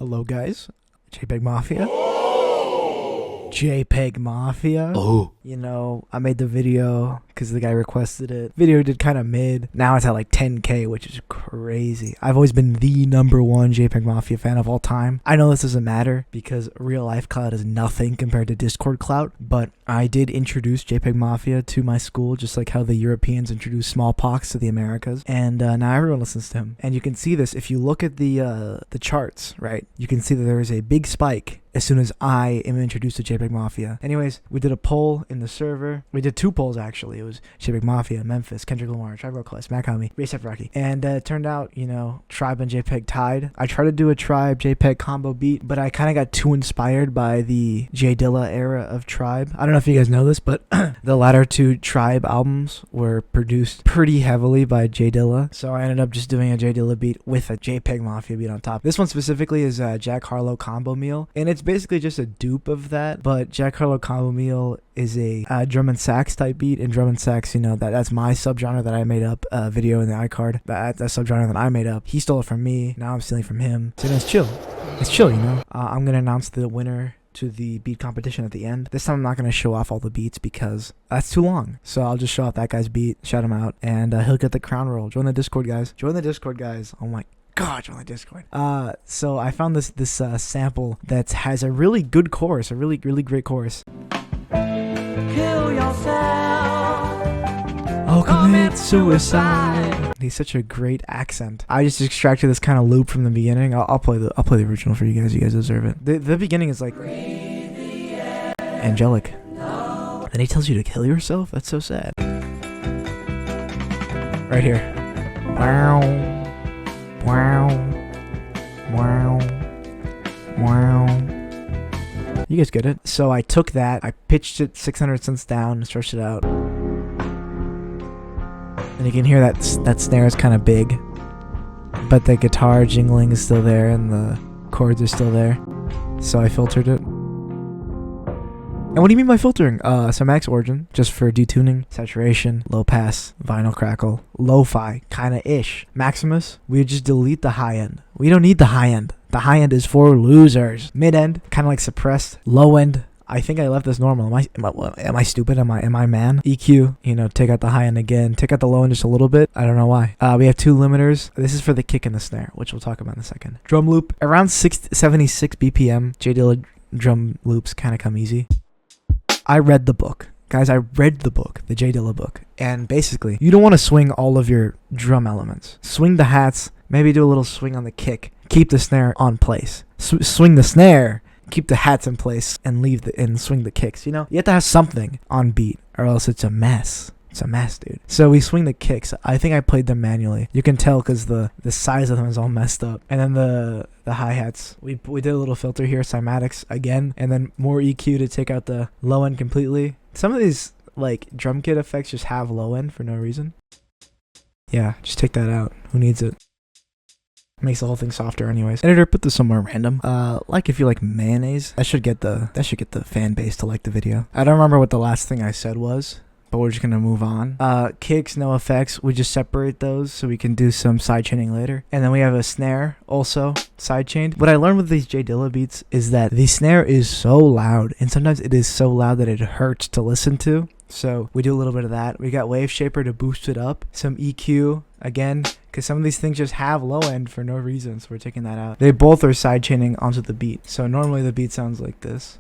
Hello guys, Jpegmafia. Jpegmafia. Oh. You know, I made the video because the guy requested it. Video did kind of mid. Now it's at like 10K, which is crazy. I've always been the #1 Jpegmafia fan of all time. I know this doesn't matter because real life clout is nothing compared to Discord clout, but I did introduce Jpegmafia to my school, just like how the Europeans introduced smallpox to the Americas, and now everyone listens to him. And you can see this if you look at the charts, right? You can see that there is a big spike as soon as I am introduced to Jpegmafia. Anyways, we did a poll in the server. We did 2 polls actually. It was Jpegmafia, Memphis, Kendrick Lamar, Tribe Called Quest, Mac Homie, A$AP Rocky. And it turned out, you know, Tribe and JPEG tied. I tried to do a Tribe JPEG combo beat, but I kind of got too inspired by the J Dilla era of Tribe. I don't know if you guys know this, but the latter 2 Tribe albums were produced pretty heavily by J Dilla. So I ended up just doing a J Dilla beat with a Jpegmafia beat on top. This one specifically is Jack Harlow Combo Meal, and it's basically just a dupe of that, but Jack Harlow Combo Meal is a drum and sax type beat, and drum and sax, you know, that's my subgenre that I made up, video in the iCard. That's subgenre that I made up. He stole it from me, now I'm stealing from him. So it's chill. It's chill, you know. I'm gonna announce the winner to the beat competition at the end. This time I'm not gonna show off all the beats because that's too long. So I'll just show off that guy's beat, shout him out, and he'll get the crown roll. Join the Discord, guys. Join the Discord, guys. Oh my God, on the Discord. So I found this sample that has a really good chorus, a really great chorus. Kill yourself. Oh, commit suicide. He's such a great accent. I just extracted this kind of loop from the beginning. I'll play the original for you guys. You guys deserve it. The beginning is like angelic. Then he tells you to kill yourself. That's so sad. Right here. Wow. Wow. Wow. Wow. You guys get it? So I took that, I pitched it 600 cents down, stretched it out. And you can hear that snare is kind of big. But the guitar jingling is still there and the chords are still there. So I filtered it. And what do you mean by filtering? So max origin, just for detuning, saturation, low pass, vinyl crackle, lo-fi, kinda ish. Maximus, we just delete the high end. We don't need the high end. The high end is for losers. Mid end, kinda like suppressed. Low end, I think I left this normal. Am I stupid? Am I man? EQ, you know, take out the high end again. Take out the low end just a little bit. I don't know why. We have 2 limiters. This is for the kick and the snare, which we'll talk about in a second. Drum loop, around 76 BPM. J Dilla drum loops kinda come easy. I read the book. Guys, I read the book, the J Dilla book. And basically, you don't want to swing all of your drum elements. Swing the hats, maybe do a little swing on the kick. Keep the snare on place. Swing the snare, keep the hats in place, and swing the kicks. You know, you have to have something on beat, or else it's a mess. It's a mess, dude. So we swing the kicks. I think I played them manually. You can tell because the size of them is all messed up. And then the hi-hats. We did a little filter here, cymatics again, and then more EQ to take out the low end completely. Some of these like drum kit effects just have low end for no reason. Yeah, just take that out. Who needs it? Makes the whole thing softer anyways. Editor, put this somewhere random. Like if you like mayonnaise, that should get the fan base to like the video. I don't remember what the last thing I said was, but we're just gonna move on. Kicks, no effects. We just separate those so we can do some sidechaining later. And then we have a snare also sidechained. What I learned with these J Dilla beats is that the snare is so loud, and sometimes it is so loud that it hurts to listen to. So we do a little bit of that. We got Wave Shaper to boost it up. Some EQ again, because some of these things just have low end for no reason, so we're taking that out. They both are sidechaining onto the beat. So normally the beat sounds like this.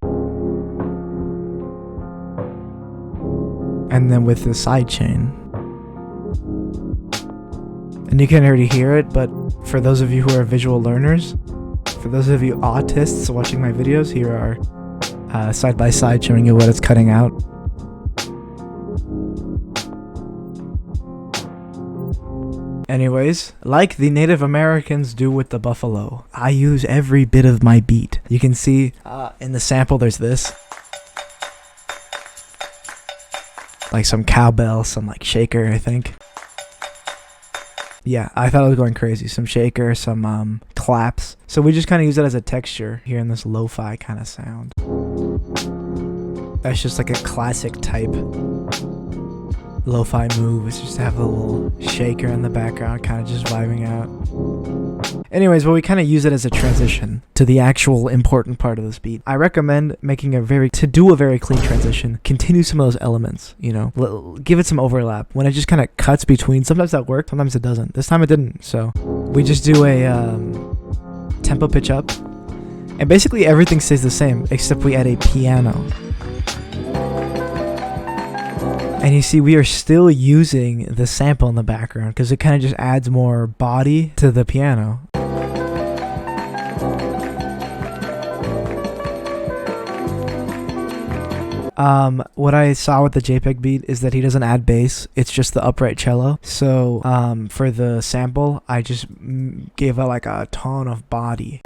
And then with the sidechain. And you can already hear it, but for those of you who are visual learners, for those of you autists watching my videos, here are side by side showing you what it's cutting out. Anyways, like the Native Americans do with the buffalo, I use every bit of my beat. You can see in the sample there's this. Like some cowbell, some like shaker, I think. Yeah, I thought I was going crazy. Some shaker, some claps. So we just kind of use it as a texture here in this lo-fi kind of sound. That's just like a classic type lo-fi move. It's just to have a little shaker in the background, kind of just vibing out. Anyways, well, we kind of use it as a transition to the actual important part of this beat. I recommend making to do a very clean transition, continue some of those elements, you know, give it some overlap. When it just kind of cuts between, sometimes that works, sometimes it doesn't. This time it didn't, so we just do a tempo pitch up, and basically everything stays the same, except we add a piano. And you see, we are still using the sample in the background because it kind of just adds more body to the piano. What I saw with the JPEG beat is that he doesn't add bass, it's just the upright cello. So for the sample, I just gave it like a ton of body.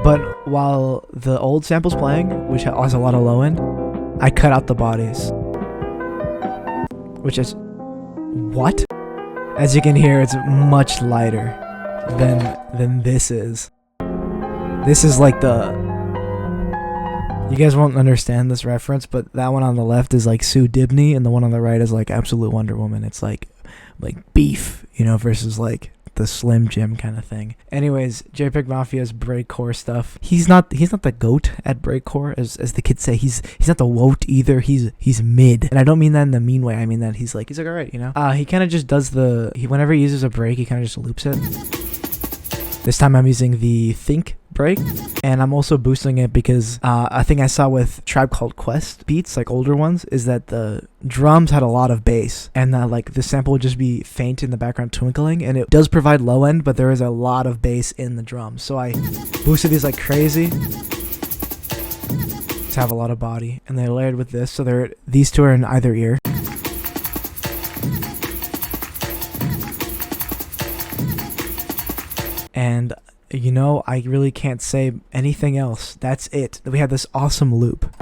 But while the old sample's playing, which has a lot of low end, I cut out the bodies. Which is... what? As you can hear, it's much lighter than this is. This is like the... you guys won't understand this reference, but that one on the left is like Sue Dibney, and the one on the right is like Absolute Wonder Woman. It's like beef, you know, versus like the Slim Jim kind of thing. Anyways, Jpegmafia's breakcore stuff. He's not the goat at breakcore, as the kids say. He's not the woat either. He's mid, and I don't mean that in the mean way. I mean that he's like alright, you know. He kind of just does whenever he uses a break, he kind of just loops it. This time I'm using the Think break, and I'm also boosting it because a thing I saw with Tribe Called Quest beats, like older ones, is that the drums had a lot of bass, and like the sample would just be faint in the background twinkling, and it does provide low end, but there is a lot of bass in the drums. So I boosted these like crazy to have a lot of body, and they layered with this, so these two are in either ear. And you know, I really can't say anything else. That's it. We have this awesome loop.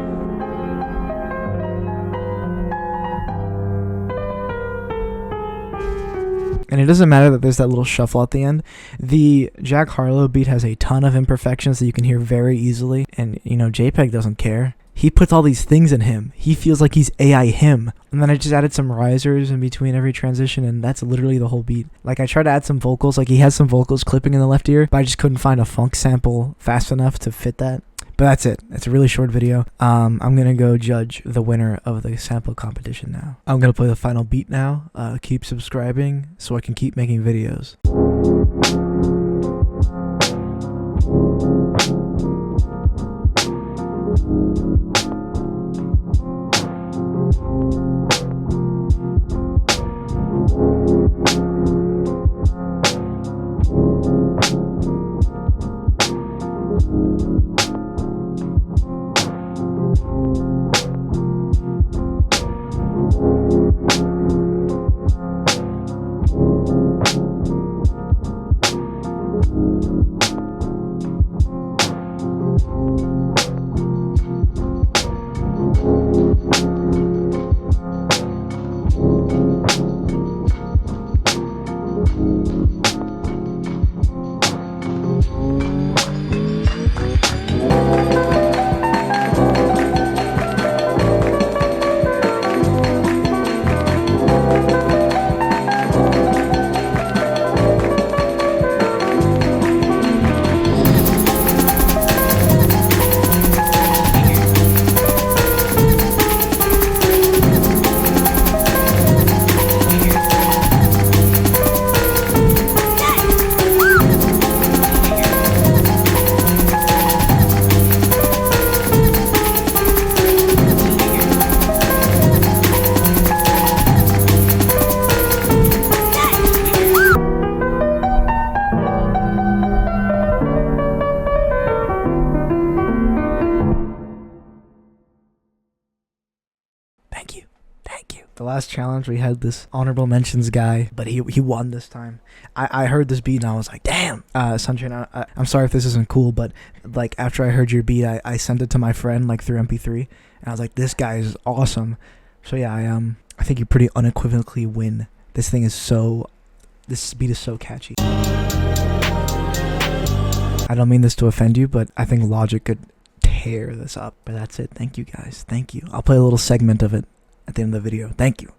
And it doesn't matter that there's that little shuffle at the end. The Jack Harlow beat has a ton of imperfections that you can hear very easily. And, you know, JPEG doesn't care. He puts all these things in him. He feels like he's AI him. And then I just added some risers in between every transition, and that's literally the whole beat. Like, I tried to add some vocals. Like, he has some vocals clipping in the left ear, but I just couldn't find a funk sample fast enough to fit that. But that's it. It's a really short video. I'm going to go judge the winner of the sample competition now. I'm going to play the final beat now. Keep subscribing so I can keep making videos. The last challenge, we had this honorable mentions guy, but he won this time. I heard this beat and I was like, damn. Sunshine, I'm sorry if this isn't cool, but like after I heard your beat, I sent it to my friend like through MP3, and I was like, this guy is awesome. So yeah, I think you pretty unequivocally win. This beat is so catchy. I don't mean this to offend you, but I think Logic could tear this up. But that's it. Thank you guys. Thank you. I'll play a little segment of it at the end of the video. Thank you.